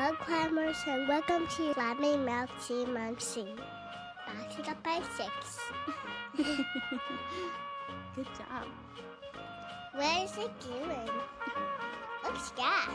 Hello, climbers, and welcome to Climbing Mount CMMC. Back to the basics. Good job. Where is it going? Looks good.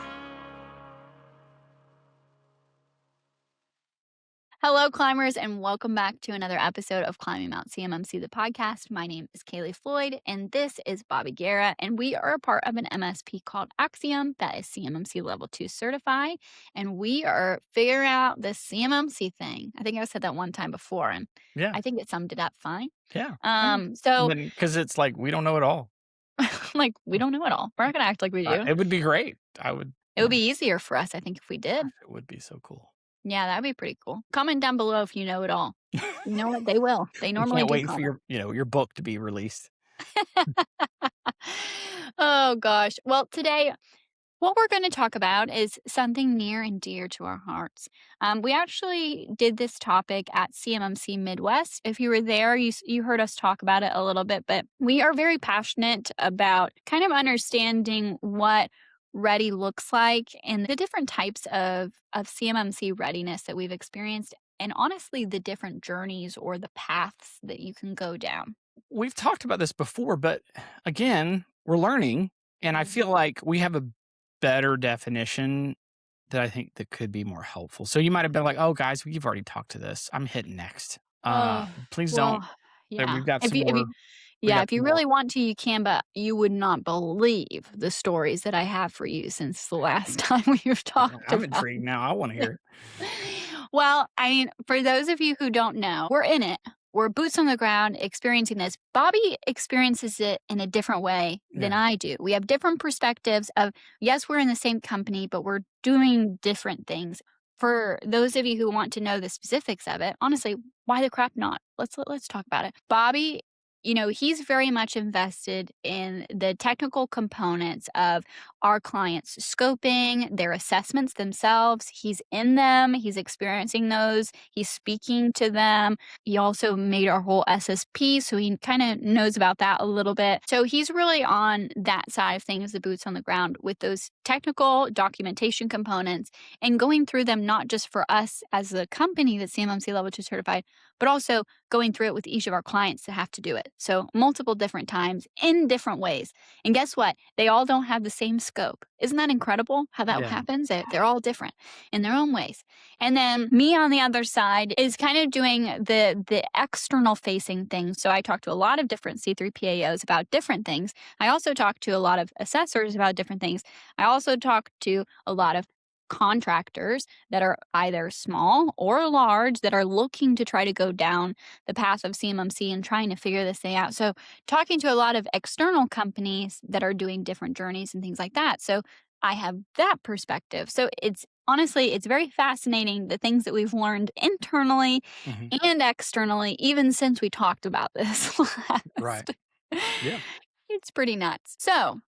Hello, climbers, and welcome back to another episode of Climbing Mount CMMC, the podcast. My name is Kaleigh Floyd, and this is Bobby Guerra, and we are a part of an MSP called Axiom that is CMMC Level 2 certified, and we are figuring out this CMMC thing. I think I said that one time before, and I think it summed it up fine. Yeah. So because it's like we don't know it all. like we don't know it all. We're not gonna act like we do. It would be great. It would be easier for us, I think, if we did. It would be so cool. Yeah, that'd be pretty cool. Comment down below if you know it all. You know what? They will. They normally can't do wait comment. for your book to be released. Oh gosh. Well, today what we're going to talk about is something near and dear to our hearts. We actually did this topic at CMMC Midwest. If you were there, you heard us talk about it a little bit, but we are very passionate about kind of understanding what ready looks like and the different types of CMMC readiness that we've experienced, and honestly, the different journeys or the paths that you can go down. We've talked about this before, but again, we're learning, and I feel like we have a better definition that I think that could be more helpful. So you might have been like, "Oh, guys, we've already talked to this. I'm hitting next." Please don't. Yeah. We've got some more. If you really want to, you can, but you would not believe the stories that I have for you since the last time we've talked about. I'm intrigued now. I want to hear it. Well, I mean, for those of you who don't know, we're in it. We're boots on the ground experiencing this. Bobby experiences it in a different way than I do. We have different perspectives of, yes, we're in the same company, but we're doing different things. For those of you who want to know the specifics of it, honestly, why the crap not? Let's talk about it. Bobby, he's very much invested in the technical components of our clients' scoping, their assessments themselves. He's in them. He's experiencing those. He's speaking to them. He also made our whole SSP, so he kind of knows about that a little bit. So he's really on that side of things, the boots on the ground, with those technical documentation components and going through them, not just for us as a company that's CMMC Level 2 certified, but also going through it with each of our clients that have to do it. So multiple different times in different ways. And guess what? They all don't have the same scope. Isn't that incredible how that happens? They're all different in their own ways. And then me on the other side is kind of doing the external facing things. So I talk to a lot of different C3PAOs about different things. I also talk to a lot of assessors about different things. I also talk to a lot of contractors that are either small or large that are looking to try to go down the path of CMMC and trying to figure this thing out. So talking to a lot of external companies that are doing different journeys and things like that. So I have that perspective. So it's very fascinating, the things that we've learned internally and externally, even since we talked about this last. Right. Yeah. It's pretty nuts. So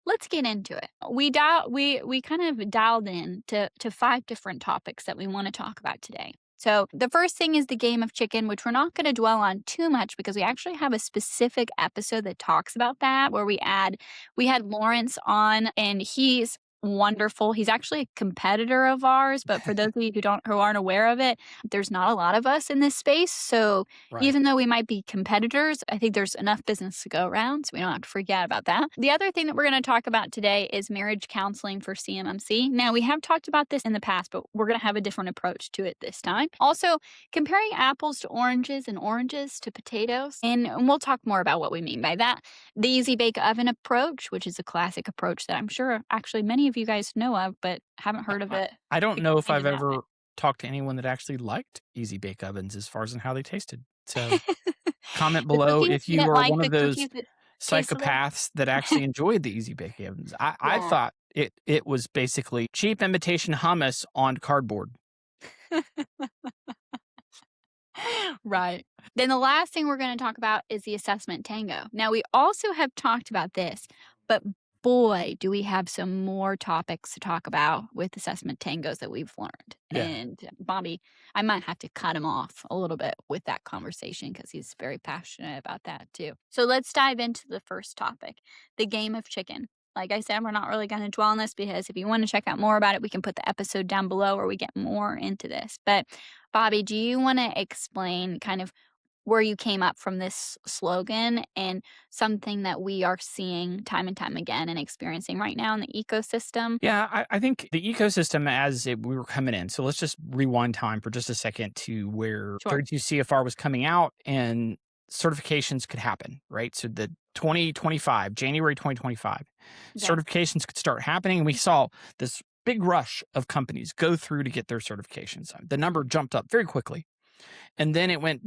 let's get into it. We kind of dialed in to 5 different topics that we want to talk about today. So the first thing is the game of chicken, which we're not going to dwell on too much because we actually have a specific episode that talks about that, where we had Lawrence on, and he's wonderful. He's actually a competitor of ours, but for those of you who aren't aware of it, there's not a lot of us in this space. So even though we might be competitors, I think there's enough business to go around, so we don't have to forget about that. The other thing that we're going to talk about today is marriage counseling for CMMC. Now, we have talked about this in the past, but we're going to have a different approach to it this time. Also, comparing apples to oranges and oranges to potatoes, and we'll talk more about what we mean by that. The easy bake oven approach, which is a classic approach that I'm sure actually many of you guys know of, but haven't heard of it. I don't know if I've ever talked to anyone that actually liked easy bake ovens as far as in how they tasted. So comment below if you are one of those psychopaths that actually enjoyed the easy bake ovens. I thought it was basically cheap imitation hummus on cardboard. Right. Then the last thing we're going to talk about is the Assessment Tango. Now, we also have talked about this, but boy, do we have some more topics to talk about with Assessment Tangos that we've learned. Yeah. And Bobby, I might have to cut him off a little bit with that conversation because he's very passionate about that too. So let's dive into the first topic, the game of chicken. Like I said, we're not really going to dwell on this because if you want to check out more about it, we can put the episode down below where we get more into this. But Bobby, do you want to explain kind of where you came up from this slogan and something that we are seeing time and time again and experiencing right now in the ecosystem? Yeah, I think the ecosystem we were coming in. So let's just rewind time for just a second to where Sure. 32 CFR was coming out and certifications could happen, right? So the January 2025, certifications could start happening. And we saw this big rush of companies go through to get their certifications. The number jumped up very quickly. And then it went,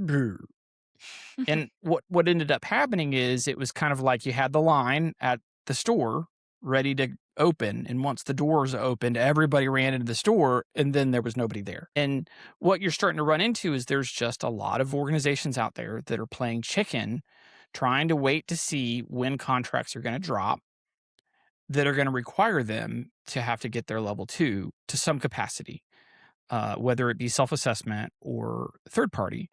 and what ended up happening is it was kind of like you had the line at the store ready to open. And once the doors opened, everybody ran into the store and then there was nobody there. And what you're starting to run into is there's just a lot of organizations out there that are playing chicken, trying to wait to see when contracts are going to drop that are going to require them to have to get their level 2 to some capacity, whether it be self-assessment or third party.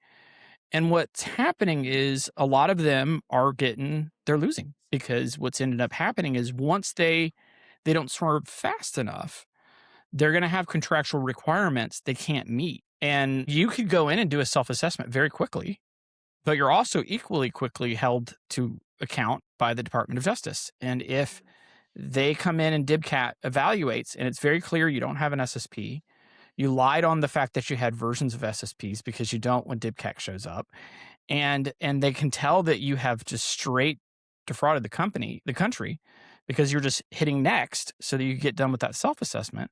And what's happening is a lot of them they're losing, because what's ended up happening is once they don't serve fast enough, they're going to have contractual requirements they can't meet. And you could go in and do a self-assessment very quickly, but you're also equally quickly held to account by the Department of Justice. And if they come in and DIBCAT evaluates and it's very clear you don't have an SSP, you lied on the fact that you had versions of SSPs because you don't when DIBCAT shows up. And they can tell that you have just straight defrauded the country, because you're just hitting next so that you get done with that self-assessment.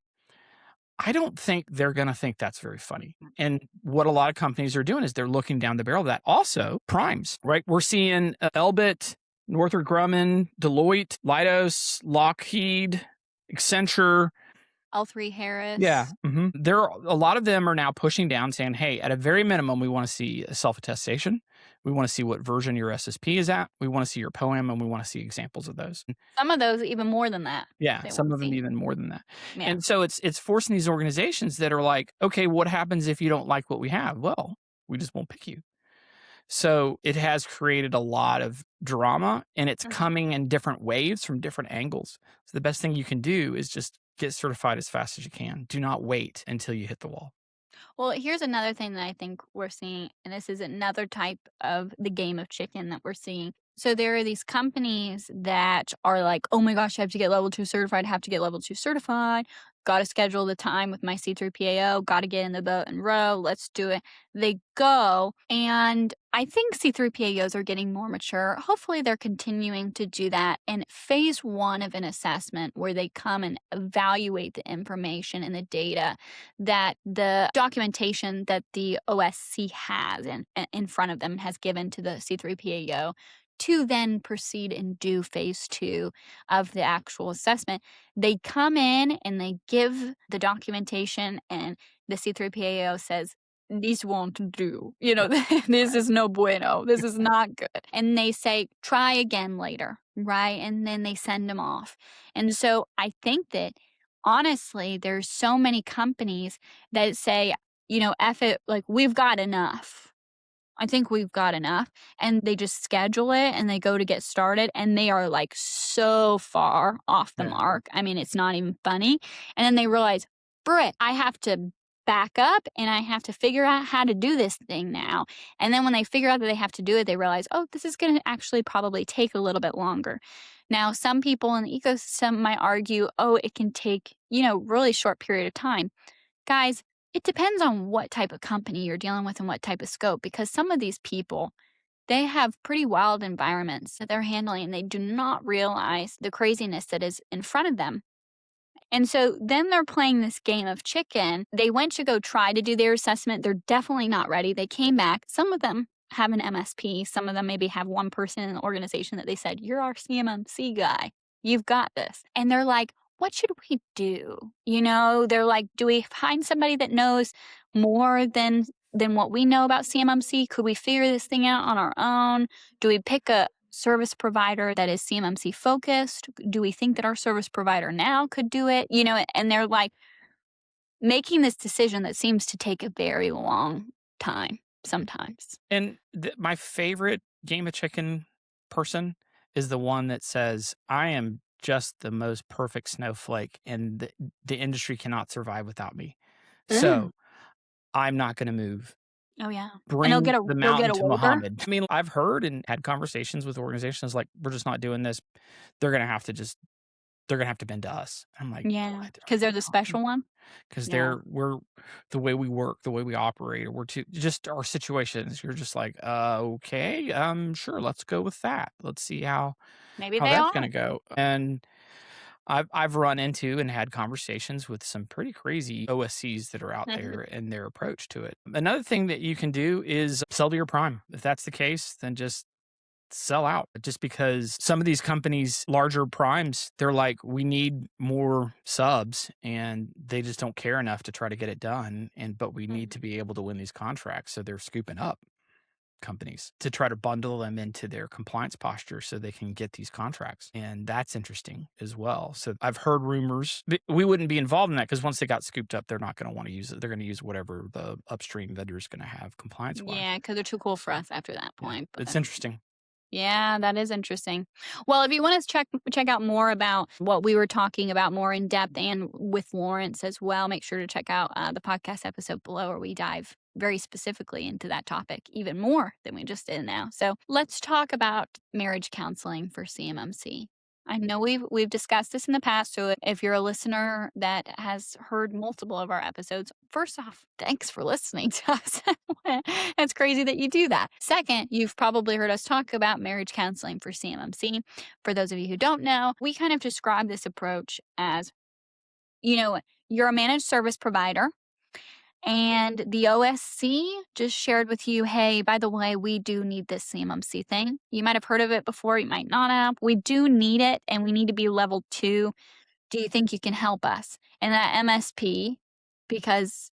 I don't think they're going to think that's very funny. And what a lot of companies are doing is they're looking down the barrel of that. Also, primes, right? We're seeing Elbit, Northrop Grumman, Deloitte, Leidos, Lockheed, Accenture, L3 Harris. Yeah. Mm-hmm. A lot of them are now pushing down saying, hey, at a very minimum, we want to see a self-attestation. We want to see what version your SSP is at. We want to see your POAM, and we want to see examples of those. Some of those even more than that. Yeah, some of them even more than that. Yeah. And so it's forcing these organizations that are like, okay, what happens if you don't like what we have? Well, we just won't pick you. So it has created a lot of drama, and it's coming in different waves from different angles. So the best thing you can do is just get certified as fast as you can. Do not wait until you hit the wall. Well, here's another thing that I think we're seeing, and this is another type of the game of chicken that we're seeing. So there are these companies that are like, oh my gosh, I have to get level 2 certified, got to schedule the time with my C3PAO, got to get in the boat and row, let's do it. They go, and I think C3PAOs are getting more mature. Hopefully they're continuing to do that. And phase 1 of an assessment where they come and evaluate the information and the data that the documentation that the OSC has in front of them has given to the C3PAO, to then proceed and do phase 2 of the actual assessment. They come in and they give the documentation, and the C3PAO says, this won't do. This is no bueno. This is not good. And they say, try again later, right? And then they send them off. And so I think that, honestly, there's so many companies that say, F it, like, we've got enough. I think we've got enough. And they just schedule it and they go to get started, and they are like so far off the mark. I mean, it's not even funny. And then they realize, Britt, I have to back up and I have to figure out how to do this thing now. And then when they figure out that they have to do it, they realize, oh, this is going to actually probably take a little bit longer. Now, some people in the ecosystem might argue, oh, it can take, really short period of time. Guys, it depends on what type of company you're dealing with and what type of scope, because some of these people, they have pretty wild environments that they're handling, and they do not realize the craziness that is in front of them. And so then they're playing this game of chicken. They went to go try to do their assessment. They're definitely not ready. They came back. Some of them have an MSP. Some of them maybe have one person in the organization that they said, you're our CMMC guy. You've got this. And they're like, what should we do? They're like, do we find somebody that knows more than what we know about CMMC? Could we figure this thing out on our own? Do we pick a service provider that is CMMC focused? Do we think that our service provider now could do it? And they're like making this decision that seems to take a very long time sometimes. And my favorite game of chicken person is the one that says, I am just the most perfect snowflake, and the industry cannot survive without me. So I'm not going to move. Oh, yeah. Bring And the you'll get mountain a to waiver? Muhammad. I mean, I've heard and had conversations with organizations like, we're just not doing this. They're going to have to bend to us. I'm like, Yeah, because they're the special one? because Yeah. we're the way we work, the way we operate, or we're just our situations. You're just like, okay, sure, let's go with that. Let's see how Maybe they that's are. going to go. And I've run into and had conversations with some pretty crazy OSCs that are out there and their approach to it. Another thing that you can do is sell to your prime. If that's the case, then just sell out. Just because some of these companies, larger primes, they're like, we need more subs, and they just don't care enough to try to get it done. But we need to be able to win these contracts. So they're scooping up companies to try to bundle them into their compliance posture so they can get these contracts. And that's interesting as well. So I've heard rumors. We wouldn't be involved in that because once they got scooped up, they're not going to want to use it. They're going to use whatever the upstream vendor is going to have compliance-wise. Yeah, because they're too cool for us after that point. Yeah, it's interesting. Yeah, that is interesting. Well, if you want to check out more about what we were talking about more in depth and with Lawrence as well, make sure to check out the podcast episode below where we dive very specifically into that topic even more than we just did now. So let's talk about marriage counseling for CMMC. I know we've discussed this in the past, so if you're a listener that has heard multiple of our episodes, first off, thanks for listening to us. It's crazy that you do that. Second, you've probably heard us talk about marriage counseling for CMMC. For those of you who don't know, we kind of describe this approach as, you're a managed service provider, and the OSC just shared with you, hey, by the way, we do need this CMMC thing. You might have heard of it before, you might not have. We do need it, and we need to be level 2. Do you think you can help us? And that MSP, because,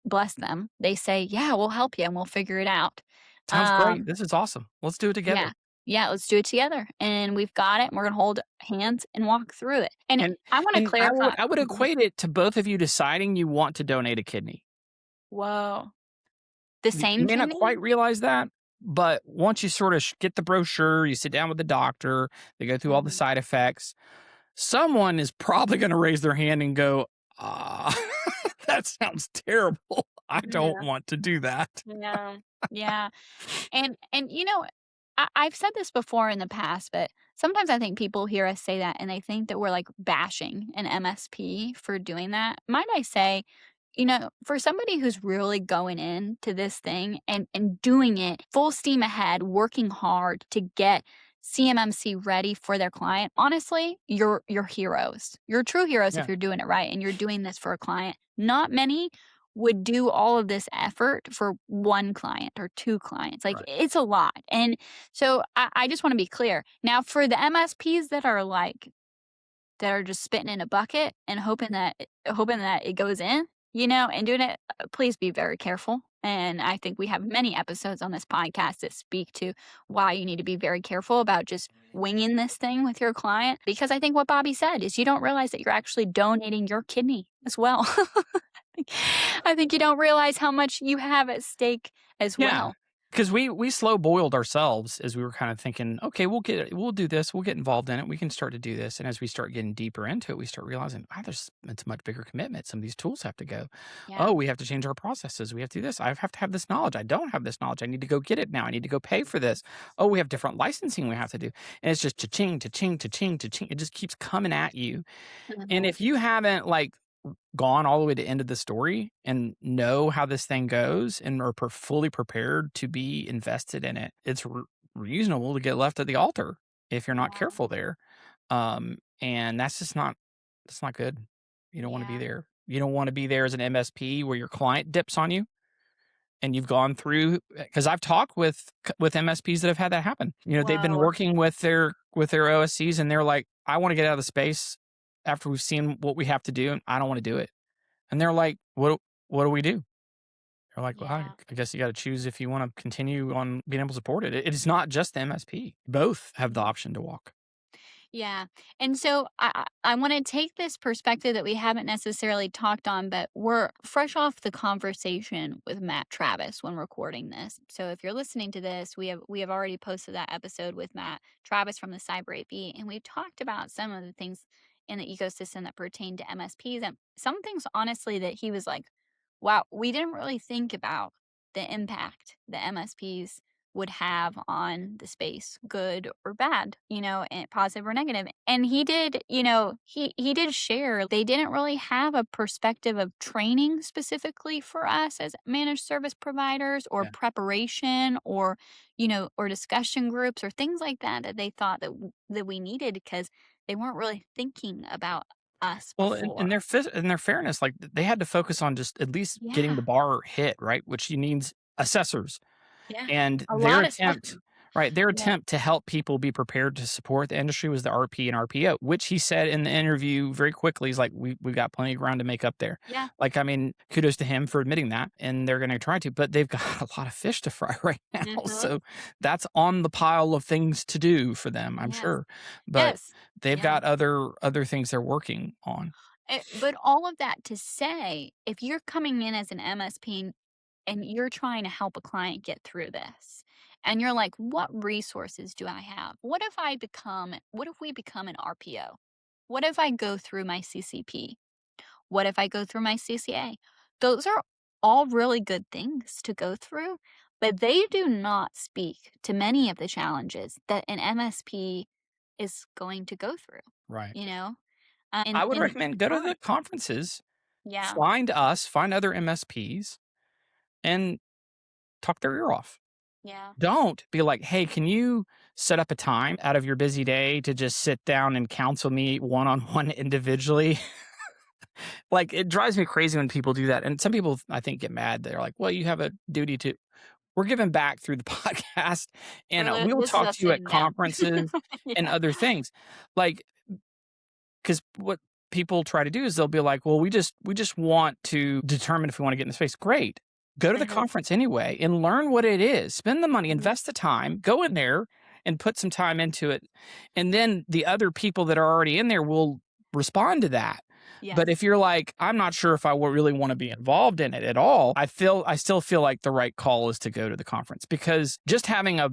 bless them, they say, yeah, we'll help you and we'll figure it out. Sounds great. This is awesome. Let's do it together. Yeah, let's do it together. And we've got it. And we're going to hold hands and walk through it. And I want to clarify. I would equate it to both of you deciding you want to donate a kidney. Whoa. The same You may kidney? not quite realize that, but once you sort of get the brochure, you sit down with the doctor, they go through all the side effects, someone is probably going to raise their hand and go, that sounds terrible. I don't want to do that. Yeah. And I've said this before in the past, but sometimes I think people hear us say that and they think that we're like bashing an MSP for doing that. Might I say, for somebody who's really going into this thing and doing it full steam ahead, working hard to get CMMC ready for their client, honestly, you're heroes. You're true heroes if you're doing it right and you're doing this for a client. Not many would do all of this effort for one client or 2 clients. It's a lot. And so I just want to be clear. Now, for the MSPs that are just spitting in a bucket and hoping that it goes in, and doing it, please be very careful. And I think we have many episodes on this podcast that speak to why you need to be very careful about just winging this thing with your client. Because I think what Bobby said is you don't realize that you're actually donating your kidney as well. I think you don't realize how much you have at stake as well. Because we slow boiled ourselves as we were kind of thinking, okay, we'll do this, we'll get involved in it, we can start to do this. And as we start getting deeper into it, we start realizing, it's a much bigger commitment. Some of these tools have to go. Oh, we have to change our processes. We have to do this. I have to have this knowledge. I don't have this knowledge. I need to go get it now. I need to go pay for this. Oh, we have different licensing we have to do. And it's just cha-ching, cha-ching, cha-ching, cha-ching. It just keeps coming at you. And if you haven't gone all the way to the end of the story and know how this thing goes and are fully prepared to be invested in it, it's reasonable to get left at the altar if you're not careful there. And that's not good. You don't want to be there. You don't want to be there as an MSP where your client dips on you and you've gone through, because I've talked with MSPs that have had that happen. They've been working with their OSCs and they're like, I want to get out of the space after we've seen what we have to do, and I don't want to do it. And they're like, what do we do? They're like, well, I guess you got to choose if you want to continue on being able to support it. It is not just the MSP. Both have the option to walk. Yeah. And so I want to take this perspective that we haven't necessarily talked on, but we're fresh off the conversation with Matt Travis when recording this. So if you're listening to this, we have already posted that episode with Matt Travis from the Cyber AP, and we talked about some of the things in the ecosystem that pertain to MSPs and some things honestly that he was like, wow, we didn't really think about the impact the MSPs would have on the space, good or bad, and positive or negative. And he did, he did share they didn't really have a perspective of training specifically for us as managed service providers or Yeah. preparation or, or discussion groups or things like that they thought that we needed because they weren't really thinking about us Well, before. in their fairness, like they had to focus on just at least getting the Yeah. bar hit, right? Which needs assessors. Yeah. And A their lot of attempt stuff. their Yeah. attempt to help people be prepared to support the industry was the RP and RPO, which he said in the interview very quickly. He's like, we've got plenty of ground to make up there. Yeah. Like, I mean, kudos to him for admitting that, and they're going to try to, but they've got a lot of fish to fry right now. Mhm. So that's on the pile of things to do for them, I'm Yes. sure. But Yes. they've Yeah. got other things they're working on. But all of that to say, if you're coming in as an MSP and you're trying to help a client get through this, and you're like, what resources do I have? What if we become an RPO? What if I go through my CCP? What if I go through my CCA? Those are all really good things to go through, but they do not speak to many of the challenges that an MSP is going to go through, Right. you know? I would And recommend go to the hard. conferences, Yeah. find other MSPs, and talk their ear off. Yeah. Don't be like, "Hey, can you set up a time out of your busy day to just sit down and counsel me one-on-one individually?" Like, it drives me crazy when people do that, and some people, I think, get mad. They're like, "Well, you have a duty to." We're giving back through the podcast, and, we'll This is talk us to you at sitting down. conferences and Yeah. other things. Like, because what people try to do is they'll be like, "Well, we just want to determine if we wanna get in the space." Great. Go to the Mhm. conference anyway and learn what it is. Spend the money, Mhm. invest the time, go in there and put some time into it. And then the other people that are already in there will respond to that. But if Yes. you're like, "I'm not sure if I really wanna be involved in it at all," I still feel like the right call is to go to the conference, because just having a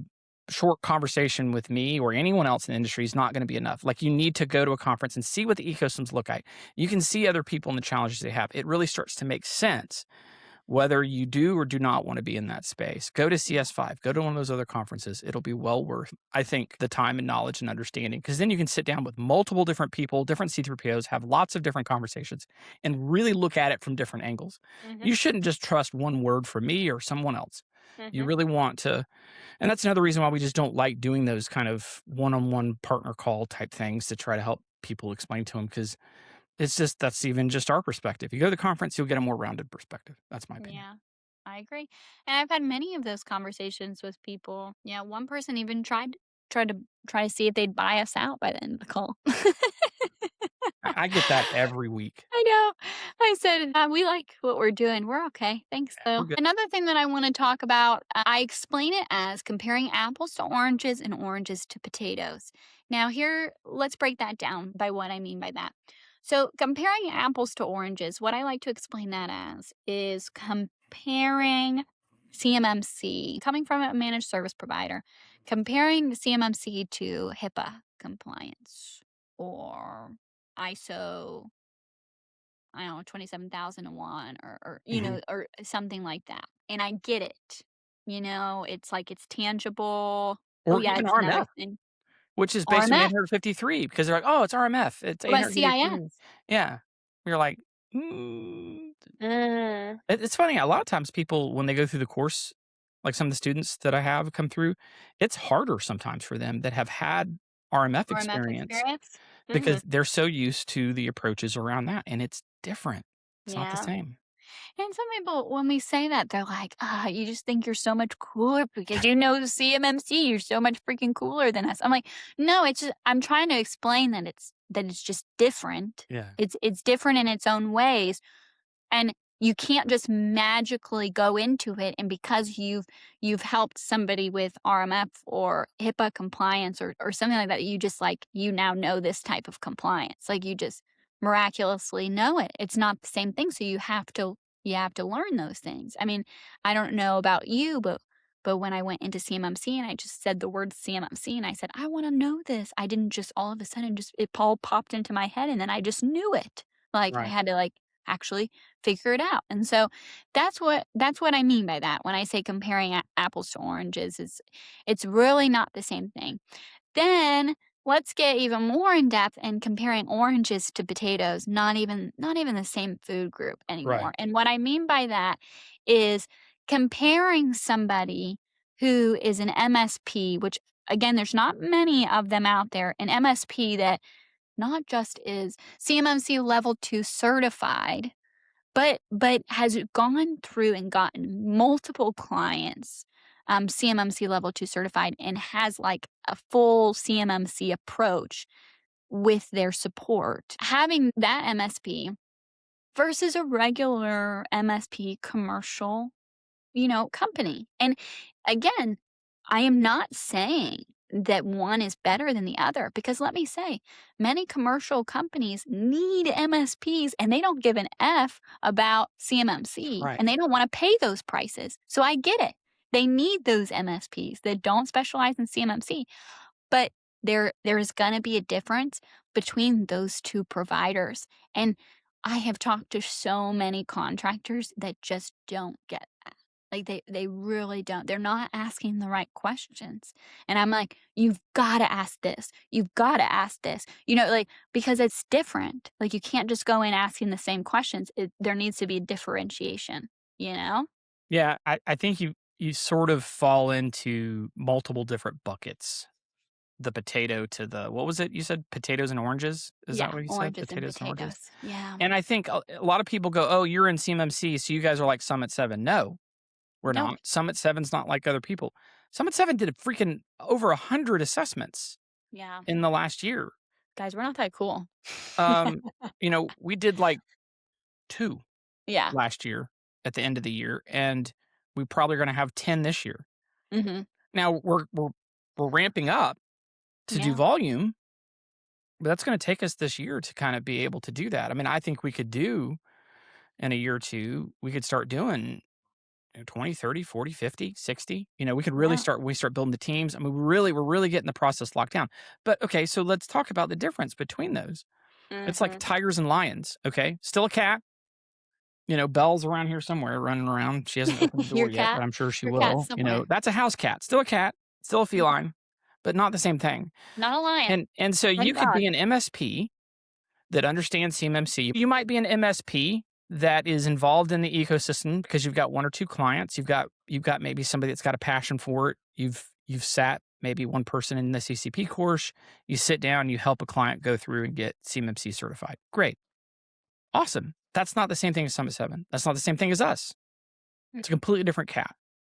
short conversation with me or anyone else in the industry is not going to be enough. Like, you need to go to a conference and see what the ecosystems look like. You can see other people and the challenges they have. It really starts to make sense whether you do or do not want to be in that space. Go to Yeah. CS5, go to one of those other conferences. It'll be well worth, I think, the time and knowledge and understanding, because then you can sit down with multiple different people, different C3POs, have lots of different conversations, and really look at it from different angles. Mhm. You shouldn't just trust one word from me or someone else. You Mhm. really want to, and that's another reason why we just don't like doing those kind of one-on-one partner call type things to try to help people explain to them, because that's even just our perspective. You go to the conference, you'll get a more rounded perspective. That's my opinion. Yeah. I agree. And I've had many of those conversations with people. Yeah, one person even tried to see if they'd buy us out by the end of the call. I get that every week. I know. I said, we like what we're doing. We're okay. Thanks, We're though. good. Another thing that I want to talk about, I explain it as comparing apples to oranges and oranges to potatoes. Now, here, let's break that down by what I mean by that. So, comparing apples to oranges, what I like to explain that as is comparing CMMC, coming from a managed service provider, comparing the CMMC to HIPAA compliance or ISO, I don't know, 27,001 or Mhm. or something like that. And I get it. It's like it's tangible. Oh Or yeah, even it's another RMF, thing. which is based on RMF. 853, because they're like, "Oh, it's RMF. It's What about 853." CIS? Yeah. You're like, "Mm." Mm, It's funny, a lot of times people, when they go through the course, like some of the students that I have come through, it's harder sometimes for them that have had RMF RMF experience, experience? because Mhm. they're so used to the approaches around that, and it's different. It's not the Yeah. same. And some people, when we say that, they're like, you just think you're so much cooler because you know the CMMC. You're so much freaking cooler than us. I'm like, no, it's just, I'm trying to explain that it's just different. Yeah. It's different in its own ways. And you can't just magically go into it, and because you've helped somebody with RMF or HIPAA compliance or something like that, you just like, you now know this type of compliance. Like you just miraculously know it. It's not the same thing. So you have to learn those things. I mean, I don't know about you, but when I went into CMMC and I just said the word CMMC and I said, I want to know this, I didn't just all of a sudden it all popped into my head and then I just knew it. Like I had to like actually figure it out. And so that's what I mean by that. When I say comparing apples to oranges, it's really not the same thing. Then let's get even more in depth and comparing oranges to potatoes, not even the same food group anymore. Right. And what I mean by that is comparing somebody who is an MSP, which again, there's not many of them out there, an MSP that not just is CMMC level 2 certified, but has gone through and gotten multiple clients CMMC level 2 certified and has like a full CMMC approach with their support. Having that MSP versus a regular MSP commercial, company. And again, I am not saying that one is better than the other, because let me say, many commercial companies need MSPs and they don't give an F about CMMC and they don't want to pay those prices. So I get it. They need those MSPs that don't specialize in CMMC, but there's going to be a difference between those two providers. And I have talked to so many contractors that just don't get that. Like they really don't. They're not asking the right questions. And I'm like, you've got to ask this. You've got to ask this. Like, because it's different. Like you can't just go in asking the same questions. There needs to be a differentiation, Yeah, I think you sort of fall into multiple different buckets. The potato to the, what was it? You said potatoes and oranges? Is that what you said? Potatoes and oranges. Yeah. And I think a lot of people go, oh, you're in CMMC, so you guys are like Summit 7. No, we're not. Summit 7's not like other people. Summit 7 did freaking over 100 assessments in the last year. Guys, we're not that cool. We did like 2 Yeah. last year at the end of the year, and we probably are going to have 10 this year. Mm-hmm. Now we're ramping up to do volume, but that's going to take us this year to kind of be able to do that. I mean, I think we could do in a year or two, we could start doing 20, 30, 40, 50, 60. We could really start building the teams. I mean, we're really getting the process locked down. But okay, so let's talk about the difference between those. Mm-hmm. It's like tigers and lions. Okay. Still a cat. Belle's around here somewhere running around. She hasn't opened the door yet, but I'm sure she will. That's a house cat. Still a cat. Still a feline. But not the same thing. Not a lion. And so you could be an MSP that understands CMMC. You might be an MSP that is involved in the ecosystem because you've got 1 or 2 clients. You've got maybe somebody that's got a passion for it. You've sat maybe one person in the CCP course. You sit down, you help a client go through and get CMMC certified. Great. Awesome. That's not the same thing as Summit 7. That's not the same thing as us. It's a completely different cat.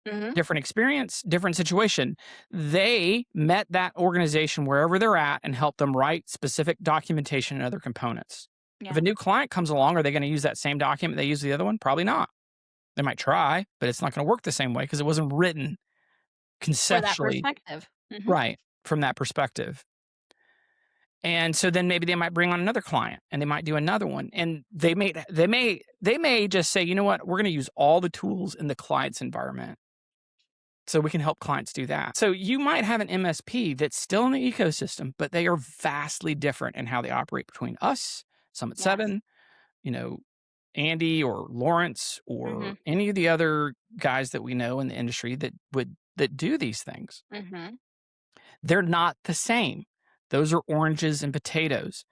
Mm-hmm. Different experience, different situation. They met that organization wherever they're at and helped them write specific documentation and other components. Yeah. If a new client comes along, are they going to use that same document they use the other one? Probably not. They might try, but it's not going to work the same way because it wasn't written conceptually. For that perspective. Mm-hmm. Right, from that perspective. And so then maybe they might bring on another client and they might do another one. And they may just say, you know what, we're going to use all the tools in the client's environment. So we can help clients do that. So you might have an MSP that's still in the ecosystem, but they are vastly different in how they operate between us, Summit 7, Andy or Lawrence or any of the other guys that we know in the industry that do these things. Mm-hmm. They're not the same. Those are oranges and potatoes.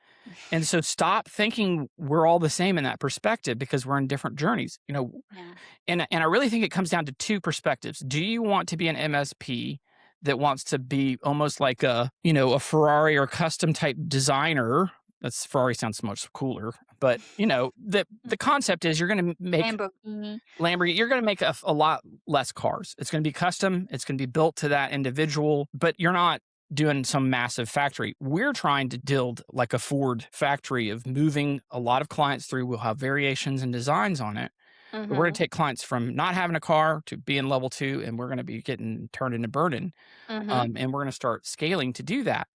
And so stop thinking we're all the same in that perspective because we're in different journeys, And I really think it comes down to 2 perspectives. Do you want to be an MSP that wants to be almost like a Ferrari or custom type designer? That's Ferrari sounds so much cooler, but the concept is you're going to make Lamborghini. You're going to make a lot less cars. It's going to be custom. It's going to be built to that individual, but you're not doing some massive factory. We're trying to build like a Ford factory of moving a lot of clients through. We'll have variations and designs on it, We're going to take clients from not having a car to being level 2, and we're going to be getting turned into burning. And we're going to start scaling to do that.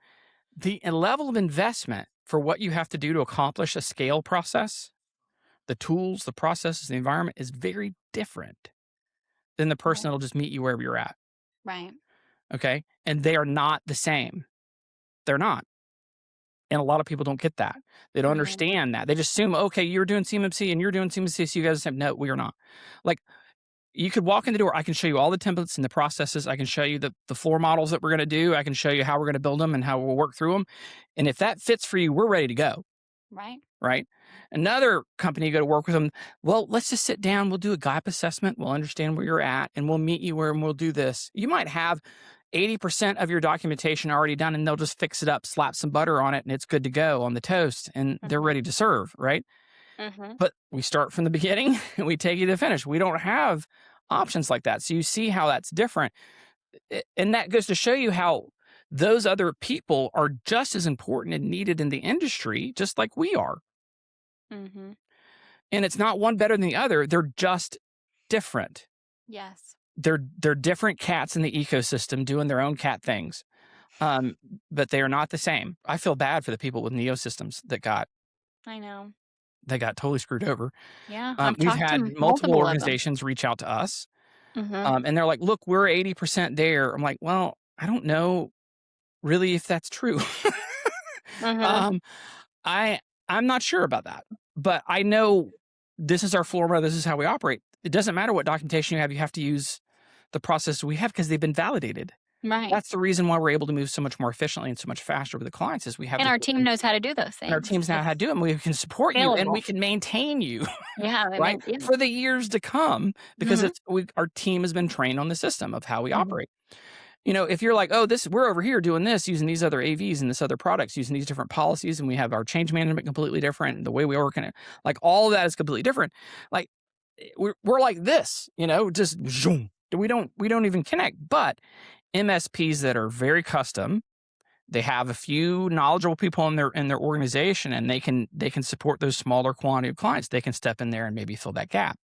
The level of investment for what you have to do to accomplish a scale process, the tools, the processes, the environment is very different than the person that'll just meet you wherever you're at. Right. Okay. And they are not the same. They're not. And a lot of people don't get that. They don't understand that. They just assume, okay, you're doing CMMC and you're doing CMMC, so you guys are the same. No, we are not. Like, you could walk in the door. I can show you all the templates and the processes. I can show you the floor models that we're going to do. I can show you how we're going to build them and how we'll work through them. And if that fits for you, we're ready to go. Right. Right. Another company, you go to work with them. Well, let's just sit down. We'll do a gap assessment. We'll understand where you're at and we'll meet you where and we'll do this. You might have 80% of your documentation already done and they'll just fix it up, slap some butter on it, and it's good to go on the toast and they're ready to serve. Right. But we start from the beginning and we take you to the finish. We don't have options like that. So you see how that's different. And that goes to show you how those other people are just as important and needed in the industry, just like we are. And it's not one better than the other. They're just different. Yes. They're different cats in the ecosystem doing their own cat things. But they are not the same. I feel bad for the people with Neo systems that got totally screwed over. Yeah. We've had multiple organizations reach out to us. And they're like, look, we're 80% there. I'm like, well, I don't know really if that's true. I'm not sure about that, but I know this is our floor, this is how we operate. It doesn't matter what documentation you have to use the process we have because they've been validated. Right. That's the reason why we're able to move so much more efficiently and so much faster with the clients is we have. And our team knows how to do those things. And our teams know how to do them. We can support you and we can maintain you. Right. For the years to come because our team has been trained on the system of how we operate. You know, if you're like, oh, we're over here doing this, using these other AVs and this other products, using these different policies, and we have our change management completely different, the way we work in it, like all of that is completely different. Like we're like this, you know, just zoom. We don't even connect. But MSPs that are very custom, they have a few knowledgeable people in their organization, and they can support those smaller quantity of clients. They can step in there and maybe fill that gap.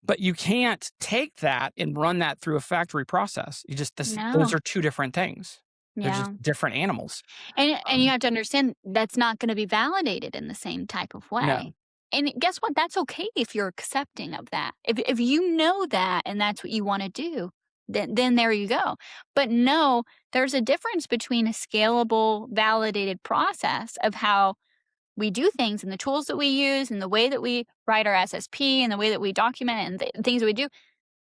But you can't take that and run that through a factory process. Those are two different things. They're just different animals. And you have to understand that's not going to be validated in the same type of way. No. And guess what? That's okay if you're accepting of that. If you know that and that's what you want to do, then there you go. But no, there's a difference between a scalable, validated process of how we do things and the tools that we use and the way that we write our SSP and the way that we document it and the things that we do.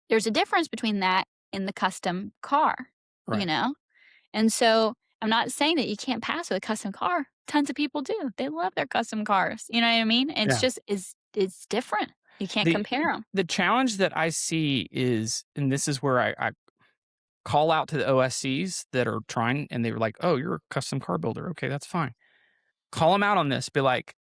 There's a difference between that and the custom car, you know? And so I'm not saying that you can't pass with a custom car. Tons of people do. They love their custom cars. You know what I mean? It's just, it's different. You can't compare them. The challenge that I see is, and this is where I call out to the OSCs that are trying, and they were like, oh, you're a custom car builder. Okay, that's fine. Call them out on this. Be like,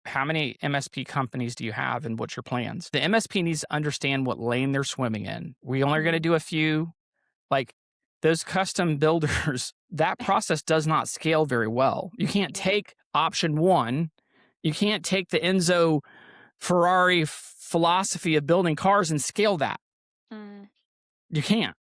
how many MSP companies do you have and what's your plans? The MSP needs to understand what lane they're swimming in. We only are going to do a few. Like those custom builders, that process does not scale very well. You can't take option one. You can't take the Enzo Ferrari philosophy of building cars and scale that. You can't.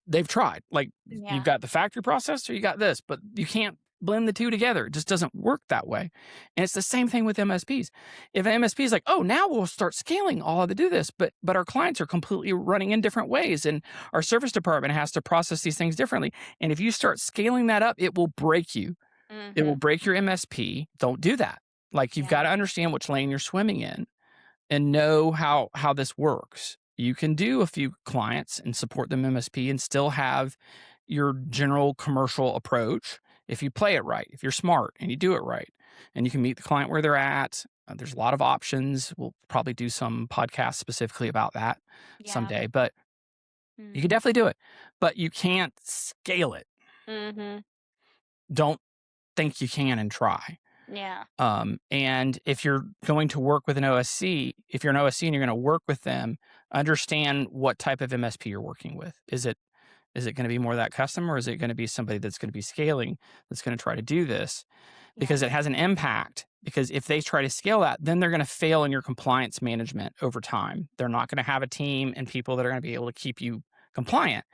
They've tried. Like you've got the factory process or you got this, but you can't blend the two together. It just doesn't work that way. And it's the same thing with MSPs. If an MSP is like, oh, now we'll start scaling all of to do this, but our clients are completely running in different ways and our service department has to process these things differently. And if you start scaling that up, it will break you. It will break your MSP. Don't do that. Like you've got to understand which lane you're swimming in and know how this works. You can do a few clients and support them MSP and still have your general commercial approach if you play it right, if you're smart and you do it right, and you can meet the client where they're at. There's a lot of options. We'll probably do some podcasts specifically about that someday, but you can definitely do it. But you can't scale it. Don't think you can and try. And if you're going to work with an OSC, if you're an OSC and you're going to work with them, understand what type of MSP you're working with. Is it going to be more that custom, or is it going to be somebody that's going to be scaling, that's going to try to do this? Because it has an impact because if they try to scale that, then they're going to fail in your compliance management over time. They're not going to have a team and people that are going to be able to keep you compliant.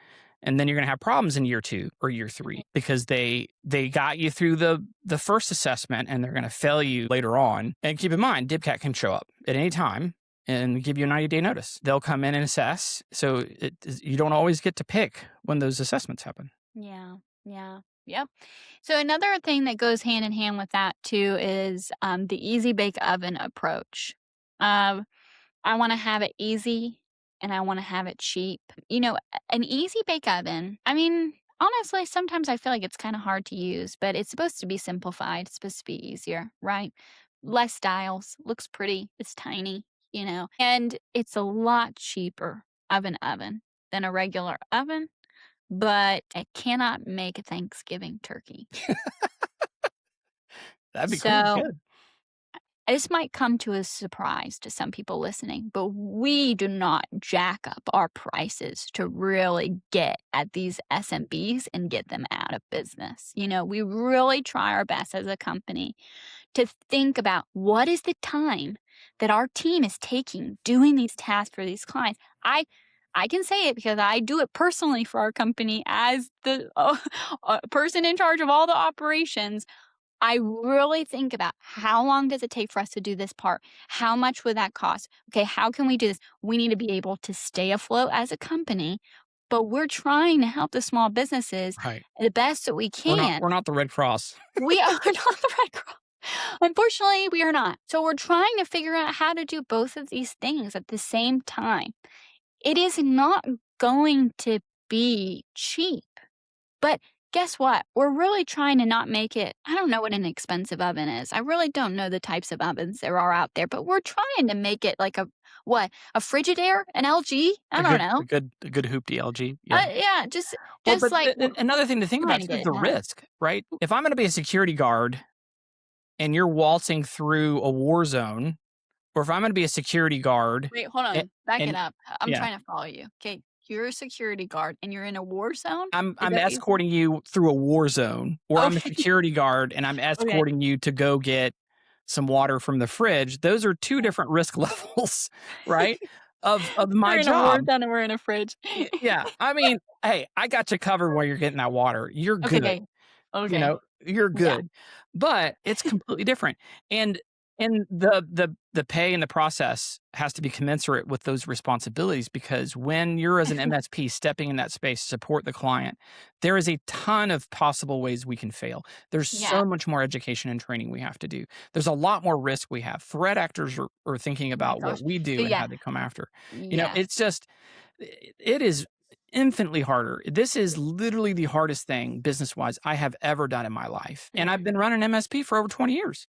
And then you're going to have problems in year 2 or year 3 because they got you through the first assessment and they're going to fail you later on. And keep in mind, DibCat can show up at any time and give you a 90-day notice. They'll come in and assess. So you don't always get to pick when those assessments happen. Yeah. Yep. So another thing that goes hand in hand with that too is the easy bake oven approach. I want to have it easy and I want to have it cheap. An easy bake oven, I mean, honestly, sometimes I feel like it's kind of hard to use, but it's supposed to be simplified. It's supposed to be easier, right? Less dials, looks pretty, it's tiny, and it's a lot cheaper of an oven than a regular oven. But I cannot make a Thanksgiving turkey. That'd be cool. Good. This might come to a surprise to some people listening, but we do not jack up our prices to really get at these SMBs and get them out of business. We really try our best as a company to think about what is the time that our team is taking doing these tasks for these clients. I can say it because I do it personally for our company as the person in charge of all the operations. I really think about how long does it take for us to do this part? How much would that cost? Okay, how can we do this? We need to be able to stay afloat as a company, but we're trying to help the small businesses the best that we can. We're not the Red Cross. We are not the Red Cross. Unfortunately, we are not. So we're trying to figure out how to do both of these things at the same time. It is not going to be cheap, but guess what? We're really trying to not make it. I don't know what an expensive oven is. I really don't know the types of ovens there are out there, but we're trying to make it like a Frigidaire, an LG? I don't know. A good hoopty LG. Yeah, just like another thing to think about is the risk, right? If I'm going to be a security guard and you're waltzing through a war zone, or if I'm going to be a security guard. Wait, hold on. Back it up. I'm trying to follow you. Okay. You're a security guard and you're in a war zone? I'm escorting you through a war zone, or I'm a security guard and I'm escorting you to go get some water from the fridge. Those are 2 different risk levels, right? Of my job. We're in a war zone and we're in a fridge. Yeah. I mean, hey, I got you covered while you're getting that water. You're good. Okay. You're good. Yeah. But it's completely different. And the pay and the process has to be commensurate with those responsibilities, because when you're as an MSP stepping in that space to support the client, there is a ton of possible ways we can fail. There's so much more education and training we have to do. There's a lot more risk we have. Threat actors are thinking about what we do and how they come after. It's just, it is infinitely harder. This is literally the hardest thing business-wise I have ever done in my life. And I've been running MSP for over 20 years.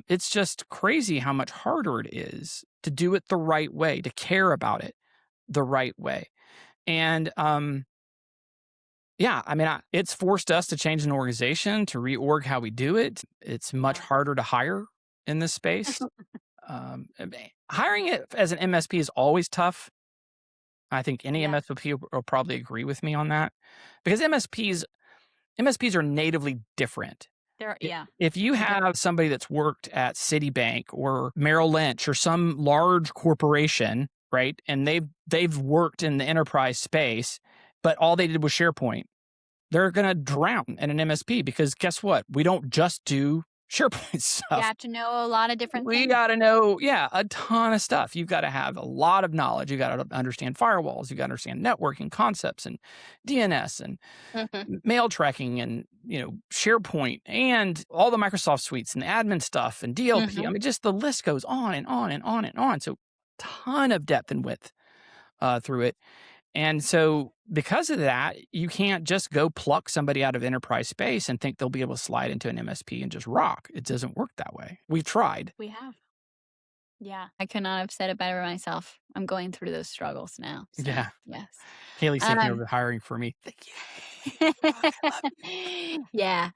It's just crazy how much harder it is to do it the right way, to care about it the right way. And it's forced us to change an organization, to reorg how we do it. It's much harder to hire in this space. Hiring it as an MSP is always tough. I think any MSP will probably agree with me on that, because MSPs are natively different. If you have somebody that's worked at Citibank or Merrill Lynch or some large corporation, right, and they've worked in the enterprise space, but all they did was SharePoint, they're going to drown in an MSP, because guess what? We don't just do SharePoint stuff. You have to know a lot of different things. We got to know, a ton of stuff. You've got to have a lot of knowledge. You got to understand firewalls. You got to understand networking concepts and DNS and mail tracking and, SharePoint and all the Microsoft suites and admin stuff and DLP. I mean, just the list goes on and on and on and on. So ton of depth and width through it. And so because of that, you can't just go pluck somebody out of enterprise space and think they'll be able to slide into an MSP and just rock. It doesn't work that way. We've tried. We have. Yeah. I could not have said it better myself. I'm going through those struggles now. So, yeah. Yes. Kaleigh taking over hiring for me. Thank you. Yeah.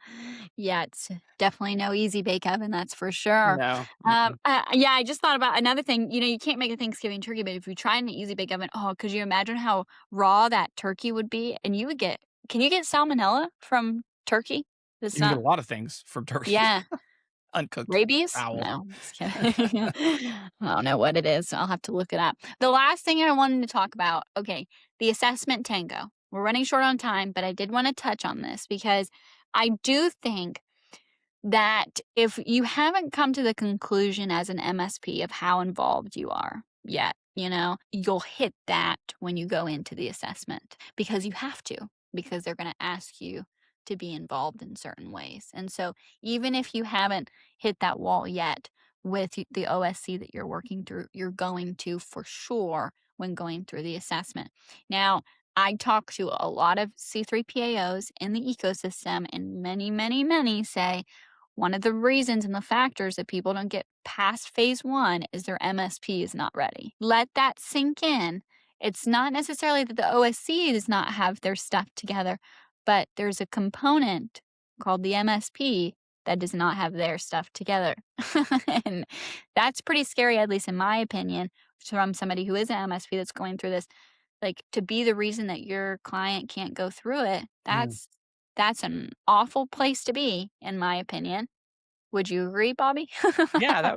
It's definitely no easy bake oven, that's for sure. No. I just thought about another thing. You can't make a Thanksgiving turkey, but if you try an easy bake oven, could you imagine how raw that turkey would be? And can you get salmonella from turkey? You can get a lot of things from turkey. Yeah. Uncooked Rabies? fowl. No, just kidding. I don't know what it is. I'll have to look it up. The last thing I wanted to talk about, okay, the assessment tango. We're running short on time, but I did want to touch on this because I do think that if you haven't come to the conclusion as an MSP of how involved you are yet, you'll hit that when you go into the assessment because you have to, because they're going to ask you to be involved in certain ways. And so even if you haven't hit that wall yet with the OSC that you're working through, you're going to for sure when going through the assessment. Now, I talk to a lot of C3PAOs in the ecosystem, and many, many, many say one of the reasons and the factors that people don't get past phase 1 is their MSP is not ready. Let that sink in. It's not necessarily that the OSC does not have their stuff together, but there's a component called the MSP that does not have their stuff together. And that's pretty scary, at least in my opinion, from somebody who is an MSP that's going through this. Like, to be the reason that your client can't go through it, that's an awful place to be, in my opinion. Would you agree, Bobby? Yeah,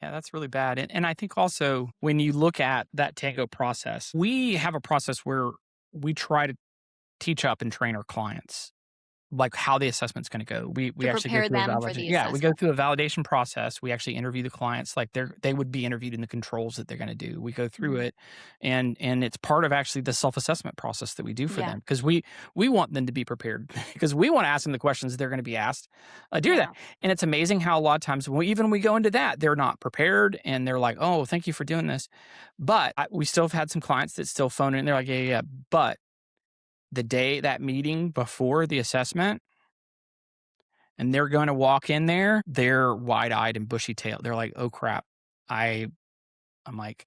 that's really bad. And I think also when you look at that Tango process, we have a process where we try to teach up and train our clients like how the assessment's going to go. We actually go prepare through a them for the validation. Yeah, we go assessment. through a validation process. We actually interview the clients like they would be interviewed in the controls that they're going to do. We go through it, and it's part of actually the self-assessment process that we do for them because we want them to be prepared because we want to ask them the questions they're going to be asked. Do that, and it's amazing how a lot of times when we go into that, they're not prepared and they're like, "Oh, thank you for doing this," but we still have had some clients that still phone in and they're like, "Yeah, but." The day that meeting before the assessment, and they're going to walk in there, they're wide-eyed and bushy-tailed. They're like, "Oh crap!" I'm like,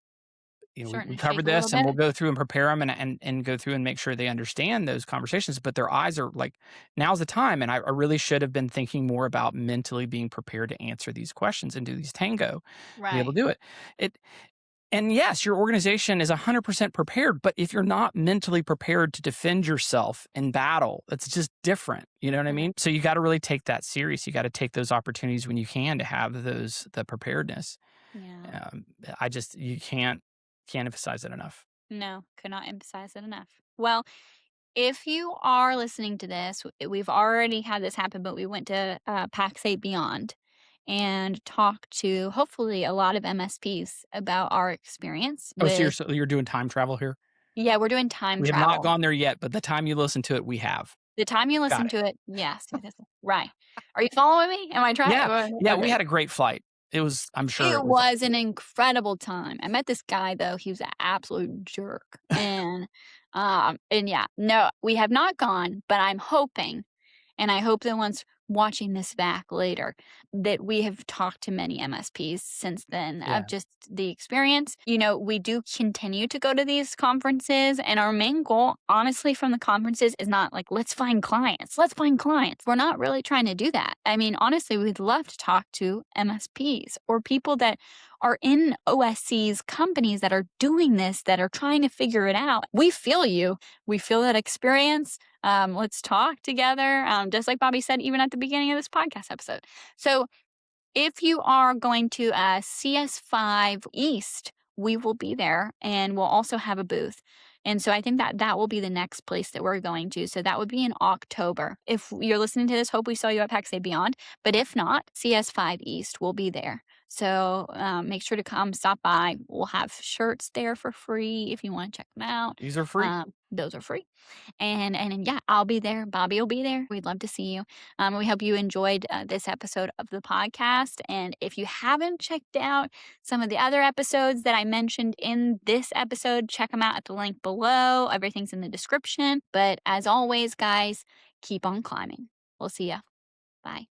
we covered this, and we'll go through and prepare them, and go through and make sure they understand those conversations. But their eyes are like, "Now's the time." And I really should have been thinking more about mentally being prepared to answer these questions and do these tango, be able to do it. And yes, your organization is 100% prepared, but if you're not mentally prepared to defend yourself in battle, it's just different. You know what I mean? So you got to really take that serious. You got to take those opportunities when you can to have the preparedness. Yeah. You can't emphasize it enough. No, could not emphasize it enough. Well, if you are listening to this, we've already had this happen, but we went to PAX 8 Beyond and talk to hopefully a lot of MSPs about our experience. So you're doing time travel here? Yeah, we're doing time travel. We have not gone there yet, but the time you listen to it, we have. The time you listen to it, yes. Right. Are you following me? Am I trying? Yeah, okay. We had a great flight. I'm sure it was an incredible time. I met this guy though. He was an absolute jerk. And yeah, no, we have not gone, but I'm hoping, and I hope that once watching this back later, that we have talked to many MSPs since then of just the experience. We do continue to go to these conferences, and our main goal, honestly, from the conferences is not like, let's find clients. We're not really trying to do that. I mean, honestly, we'd love to talk to MSPs or people that are in OSC's companies that are doing this, that are trying to figure it out. We feel you. We feel that experience. Let's talk together. Just like Bobby said, even at the beginning of this podcast episode. So if you are going to CS5 East, we will be there, and we'll also have a booth. And so I think that will be the next place that we're going to. So that would be in October. If you're listening to this, hope we saw you at PAX 8 Beyond. But if not, CS5 East will be there. So make sure to come, stop by. We'll have shirts there for free if you want to check them out. These are free. Those are free. And yeah, I'll be there. Bobby will be there. We'd love to see you. We hope you enjoyed this episode of the podcast. And if you haven't checked out some of the other episodes that I mentioned in this episode, check them out at the link below. Everything's in the description. But as always, guys, keep on climbing. We'll see ya. Bye.